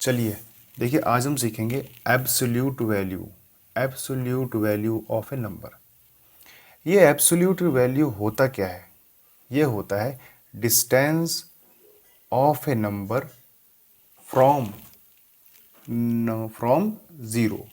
चलिए देखिए, आज हम सीखेंगे absolute value of A number. ये एब्सोल्यूट वैल्यू होता क्या है? ये होता है distance of A number from zero.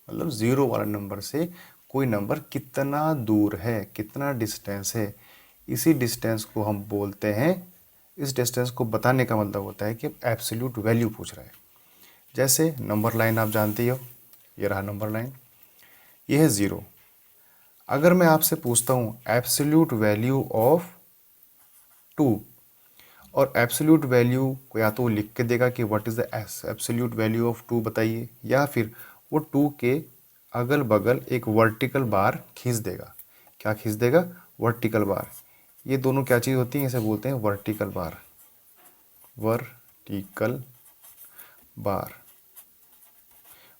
मतलब ज़ीरो वाला नंबर से कोई नंबर कितना दूर है, कितना डिस्टेंस है, इसी डिस्टेंस को हम बोलते हैं। इस डिस्टेंस को बताने का मतलब होता है कि एब्सोल्यूट वैल्यू पूछ रहा है। जैसे नंबर लाइन आप जानती हो, ये रहा नंबर लाइन, ये है ज़ीरो। अगर मैं आपसे पूछता हूँ एब्सोल्यूट वैल्यू ऑफ टू, और एब्सोल्यूट वैल्यू को या तो वो लिख के देगा कि what is the absolute value of two बताइए, या फिर वो टू के अगल बगल एक वर्टिकल बार खींच देगा। क्या खींच देगा? Vertical bar. ये दोनों क्या चीज़ होती है? इसे बोलते हैं vertical bar. Vertical bar,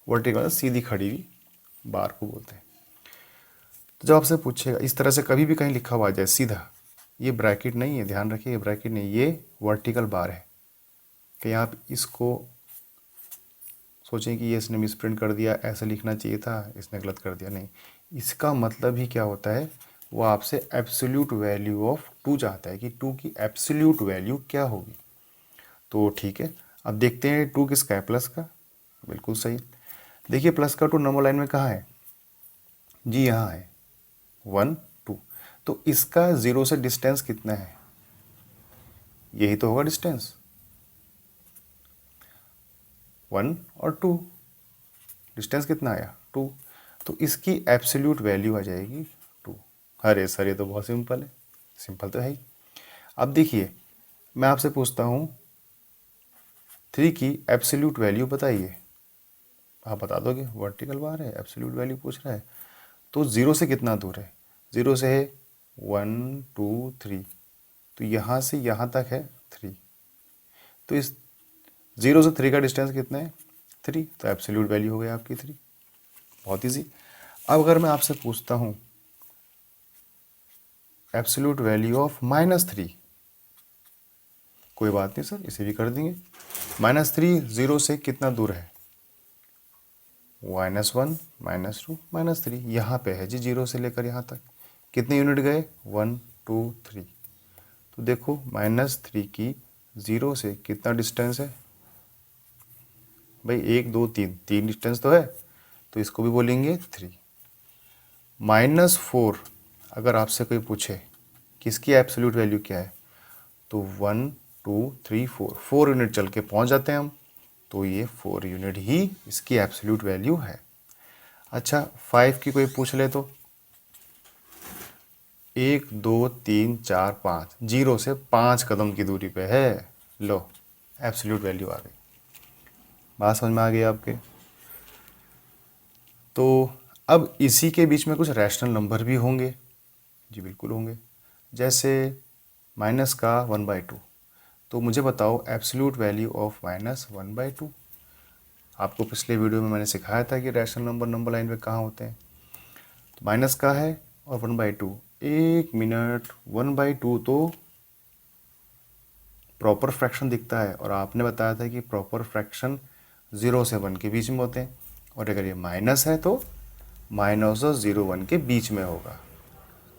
vertical सीधी खड़ी हुई बार को बोलते हैं। तो जब आपसे पूछेगा इस तरह से, कभी भी कहीं लिखा हुआ आ जाए सीधा, ये ब्रैकेट नहीं है, ध्यान रखिए, ये ब्रैकेट नहीं, ये वर्टिकल बार है। कहीं आप इसको सोचें कि ये इसने मिसप्रिंट कर दिया, ऐसे लिखना चाहिए था, इसने गलत कर दिया, नहीं। इसका मतलब ही क्या होता है? वो आपसे एब्सोल्यूट वैल्यू ऑफ टू चाहता है कि टू की एब्सोल्यूट वैल्यू क्या होगी। तो ठीक है, अब देखते हैं टू किसका है? प्लस का। बिल्कुल सही। देखिए प्लस का टू नंबर लाइन में कहाँ है? जी यहाँ है, 1 2। तो इसका ज़ीरो से डिस्टेंस कितना है? यही तो होगा डिस्टेंस, 1 और 2। डिस्टेंस कितना आया? 2। तो इसकी एब्सोल्यूट वैल्यू आ जाएगी 2। अरे सर, ये तो बहुत सिंपल है। सिंपल तो है ही। अब देखिए, मैं आपसे पूछता हूँ 3 की एब्सोल्यूट वैल्यू बताइए। आप बता दोगे, वर्टिकल बार है, एब्सोल्यूट वैल्यू पूछ रहा है। तो ज़ीरो से कितना दूर है? ज़ीरो से है 1 2 3। तो यहाँ से यहाँ तक है 3। तो इस ज़ीरो से 3 का डिस्टेंस कितना है? 3। तो एब्सोल्यूट वैल्यू हो गई आपकी 3। बहुत ईजी। अब अगर मैं आपसे पूछता हूँ एब्सोल्यूट वैल्यू ऑफ -3, कोई बात नहीं सर, इसे भी कर देंगे। -3 ज़ीरो से कितना दूर है? -1 -2 -3। यहाँ पे है जी, जीरो से लेकर यहाँ तक कितने यूनिट गए? 1 2 3। तो देखो -3 की ज़ीरो से कितना डिस्टेंस है भाई? 1 2 3, 3 डिस्टेंस तो है, तो इसको भी बोलेंगे 3। -4, अगर आपसे कोई पूछे कि इसकी एब्सोल्यूट वैल्यू क्या है, तो 1 2 3 4, 4 यूनिट चल के पहुँच जाते हैं हम। तो ये 4 यूनिट ही इसकी एब्सोल्यूट वैल्यू है। अच्छा, 5 की कोई पूछ ले तो 1 2 3 4 5, जीरो से 5 कदम की दूरी पे है। लो, एब्सोल्यूट वैल्यू आ गई। बात समझ में आ गई आपके? तो अब इसी के बीच में कुछ रैशनल नंबर भी होंगे। जी बिल्कुल होंगे। जैसे माइनस का 1/2। तो मुझे बताओ एब्सोल्यूट वैल्यू ऑफ -1/2। आपको पिछले वीडियो में मैंने सिखाया था कि रैशनल नंबर नंबर लाइन में कहाँ होते हैं। तो माइनस का है और 1/2। 1 मिनट, 1/2 तो प्रॉपर फ्रैक्शन दिखता है, और आपने बताया था कि प्रॉपर फ्रैक्शन 0 से 1 के बीच में होते हैं। और अगर ये माइनस है तो माइनस और 0 1 के बीच में होगा।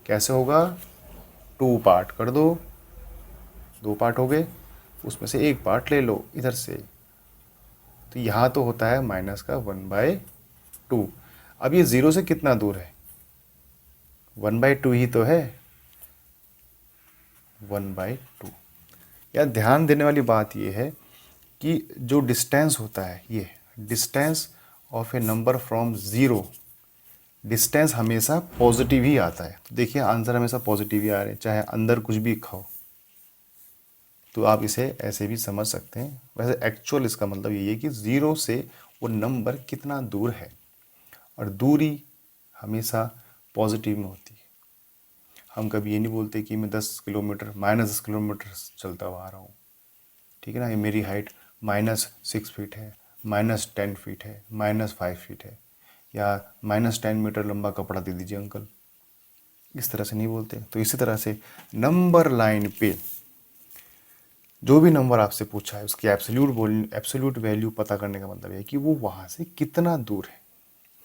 कैसे होगा? 2 पार्ट कर दो, 2 पार्ट हो गए, उसमें से एक पार्ट ले लो इधर से। तो यहाँ तो होता है माइनस का 1/2। अब ये 0 से कितना दूर है? 1/2 ही तो है, 1/2। या ध्यान देने वाली बात ये है कि जो डिस्टेंस होता है, ये distance of A number from zero, distance हमेशा पॉजिटिव ही आता है। तो देखिए आंसर हमेशा पॉजिटिव ही आ रहे हैं, चाहे अंदर कुछ भी खाओ। तो आप इसे ऐसे भी समझ सकते हैं। वैसे एक्चुअल इसका मतलब यही है कि ज़ीरो से वो नंबर कितना दूर है, और दूरी हमेशा पॉजिटिव में होती है। हम कभी ये नहीं बोलते कि मैं 10 किलोमीटर, -10 किलोमीटर चलता हुआ आ रहा हूँ। ठीक है ना? ये मेरी हाइट -6 फीट है, -10 फीट है, -5 फीट है, या -10 मीटर लंबा कपड़ा दे दीजिए अंकल। इस तरह से नहीं बोलते। तो इसी तरह से नंबर लाइन पे जो भी नंबर आपसे पूछा है उसकी एब्सोल्यूट वैल्यू पता करने का मतलब है कि वो वहाँ से कितना दूर है।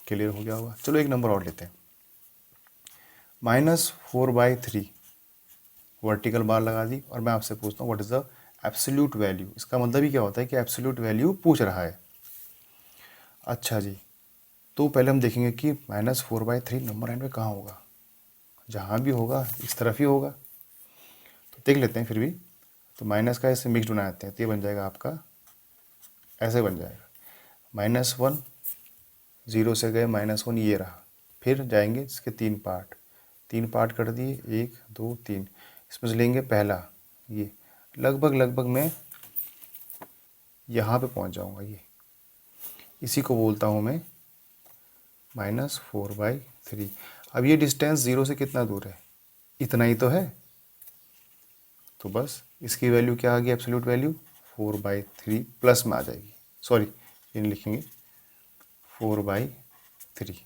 क्लियर हो गया होगा। चलो एक नंबर और लेते हैं, -4/3 वर्टिकल बार लगा दी और मैं आपसे पूछता हूँ what is the absolute value. इसका मतलब ही क्या होता है कि एब्सोल्यूट वैल्यू पूछ रहा है। अच्छा जी, तो पहले हम देखेंगे कि -4/3 नंबर एंड में कहाँ होगा। जहाँ भी होगा इस तरफ ही होगा, तो देख लेते हैं फिर भी। तो माइनस का ऐसे मिक्स बनाते हैं तो ये बन जाएगा आपका, ऐसे बन जाएगा -1, 0 से गए -1, ये रहा। फिर जाएंगे इसके 3 पार्ट, 3 पार्ट कर दिए, 1 2 3। इसमें से लेंगे पहला, ये लगभग लगभग मैं यहाँ पे पहुँच जाऊँगा। ये इसी को बोलता हूँ मैं -4/3। अब ये डिस्टेंस 0 से कितना दूर है, इतना ही तो है। तो बस इसकी वैल्यू क्या आ गई, एब्सोल्यूट वैल्यू 4/3 प्लस में आ जाएगी। सॉरी, ये नहीं लिखेंगे, 4/3।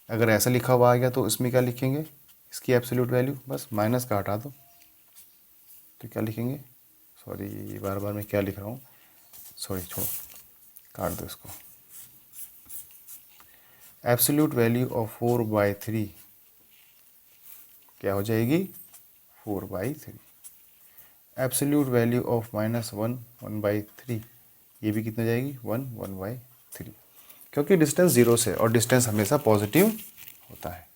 अगर ऐसा लिखा हुआ आ गया तो इसमें क्या लिखेंगे, इसकी एब्सोल्यूट वैल्यू, बस माइनस का हटा दो तो क्या लिखेंगे, सॉरी बार बार मैं क्या लिख रहा हूँ, सॉरी छोड़ो, काट दो इसको। एब्सोल्यूट वैल्यू ऑफ 4/3 क्या हो जाएगी, 4/3। एब्सोल्यूट वैल्यू ऑफ -1, 1/3, ये भी कितना जाएगी, 1/3, क्योंकि डिस्टेंस 0 से, और डिस्टेंस हमेशा पॉजिटिव होता है।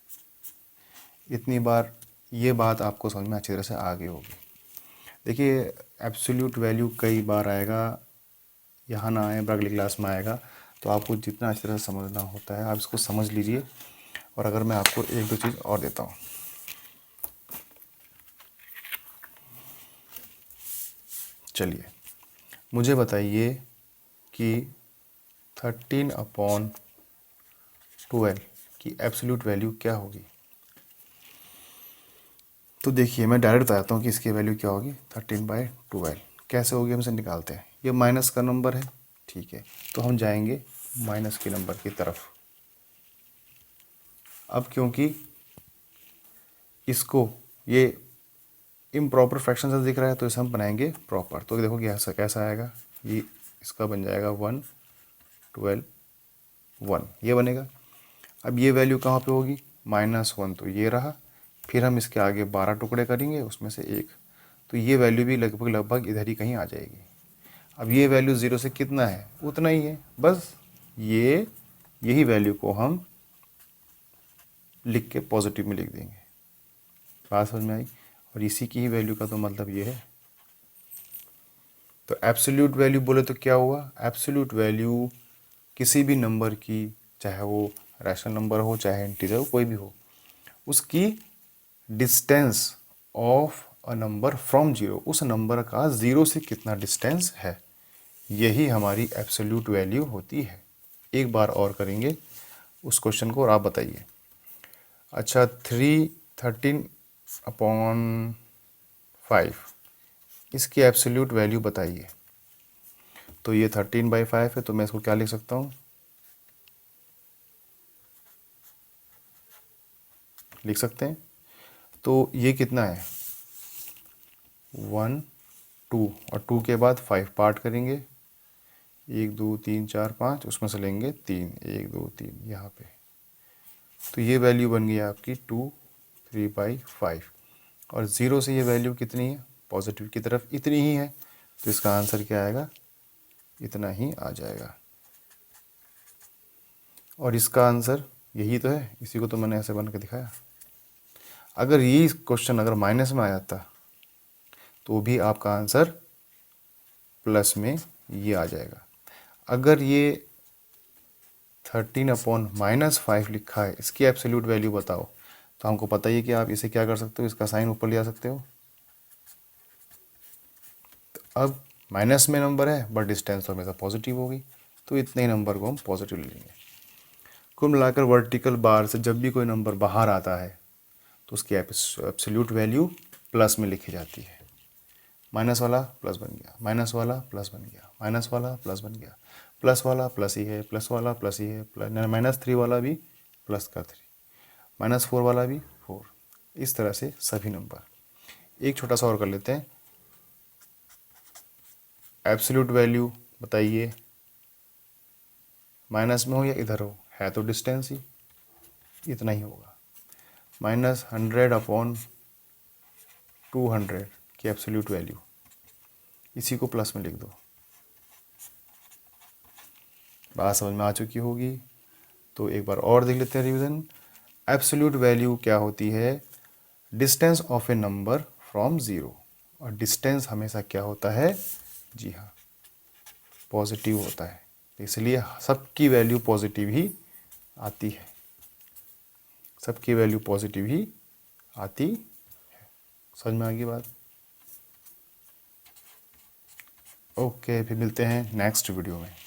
इतनी बार ये बात आपको समझ में अच्छी तरह से आ गई होगी। देखिए एब्सोल्यूट वैल्यू कई बार आएगा, यहाँ ना आए, अगली क्लास में आएगा, तो आपको जितना अच्छी तरह से समझना होता है आप इसको समझ लीजिए। और अगर मैं आपको एक दो चीज़ और देता हूँ, चलिए मुझे बताइए कि 13/12 की एब्सोल्यूट वैल्यू क्या होगी। तो देखिए मैं डायरेक्ट बताता हूँ कि इसकी वैल्यू क्या होगी। 13/12 कैसे होगी, हमसे निकालते हैं। ये माइनस का नंबर है, ठीक है, तो हम जाएंगे माइनस के नंबर की तरफ। अब क्योंकि इसको ये इम्प्रॉपर फ्रैक्शन से दिख रहा है तो इसे हम बनाएंगे प्रॉपर। तो देखो कि ऐसा कैसा आएगा, ये इसका बन जाएगा 1 12 1, ये बनेगा। अब ये वैल्यू कहाँ पे होगी, -1 तो ये रहा, फिर हम इसके आगे 12 टुकड़े करेंगे, उसमें से एक, तो ये वैल्यू भी लगभग लगभग इधर ही कहीं आ जाएगी। अब ये वैल्यू 0 से कितना है, उतना ही है, बस यही वैल्यू को हम लिख के पॉजिटिव में लिख देंगे। बात समझ में आई। और इसी की ही वैल्यू का तो मतलब ये है। तो एब्सोल्यूट वैल्यू बोले तो क्या हुआ, एब्सोल्यूट वैल्यू किसी भी नंबर की, चाहे वो रैशनल नंबर हो चाहे इंटीजर हो, कोई भी हो, उसकी distance of a number from 0, उस नंबर का 0 से कितना डिस्टेंस है, यही हमारी एब्सोल्यूट वैल्यू होती है। एक बार और करेंगे उस क्वेश्चन को और आप बताइए। अच्छा 13/5 इसकी एब्सोल्यूट वैल्यू बताइए। तो ये 13/5 है, तो मैं इसको क्या लिख सकता हूँ, लिख सकते हैं। तो ये कितना है, 1 2, और 2 के बाद 5 पार्ट करेंगे, 1 2 3 4 5, उसमें से लेंगे 3, 1 2 3 यहाँ पे। तो ये वैल्यू बन गई आपकी 2 3/5, और 0 से ये वैल्यू कितनी है, पॉजिटिव की तरफ इतनी ही है, तो इसका आंसर क्या आएगा, इतना ही आ जाएगा। और इसका आंसर यही तो है, इसी को तो मैंने ऐसे बन के दिखाया। अगर ये क्वेश्चन अगर माइनस में आ जाता तो भी आपका आंसर प्लस में ये आ जाएगा। अगर ये 13/-5 लिखा है, इसकी एब्सोल्यूट वैल्यू बताओ, तो हमको पता ही है कि आप इसे क्या कर सकते हो, इसका साइन ऊपर ले आ सकते हो। तो अब माइनस में नंबर है बट डिस्टेंस तो हमेशा पॉजिटिव होगी, तो इतने ही नंबर को हम पॉजिटिव ले लेंगे। कुल मिलाकर वर्टिकल बार से जब भी कोई नंबर बाहर आता है तो उसकी एब्सोल्यूट वैल्यू प्लस में लिखी जाती है। माइनस वाला प्लस बन गया, माइनस वाला प्लस बन गया, माइनस वाला प्लस बन गया, प्लस वाला प्लस ही है, प्लस वाला प्लस ही है, -3 वाला भी प्लस का 3, -4 वाला भी 4, इस तरह से सभी नंबर। एक छोटा सा और कर लेते हैं, एब्सोल्यूट वैल्यू बताइए, माइनस में हो या इधर हो, है तो डिस्टेंस ही, इतना ही होगा। -100/200 की एब्सोल्यूट वैल्यू, इसी को प्लस में लिख दो। बात समझ में आ चुकी होगी। तो एक बार और देख लेते हैं रिवीजन। एब्सोल्यूट वैल्यू क्या होती है? Distance of A number from zero, और डिस्टेंस हमेशा क्या होता है? जी हाँ, पॉजिटिव होता है, इसलिए सबकी वैल्यू पॉजिटिव ही आती है, सबकी वैल्यू पॉजिटिव ही आती है। समझ में आ गई बात? ओके, फिर मिलते हैं नेक्स्ट वीडियो में।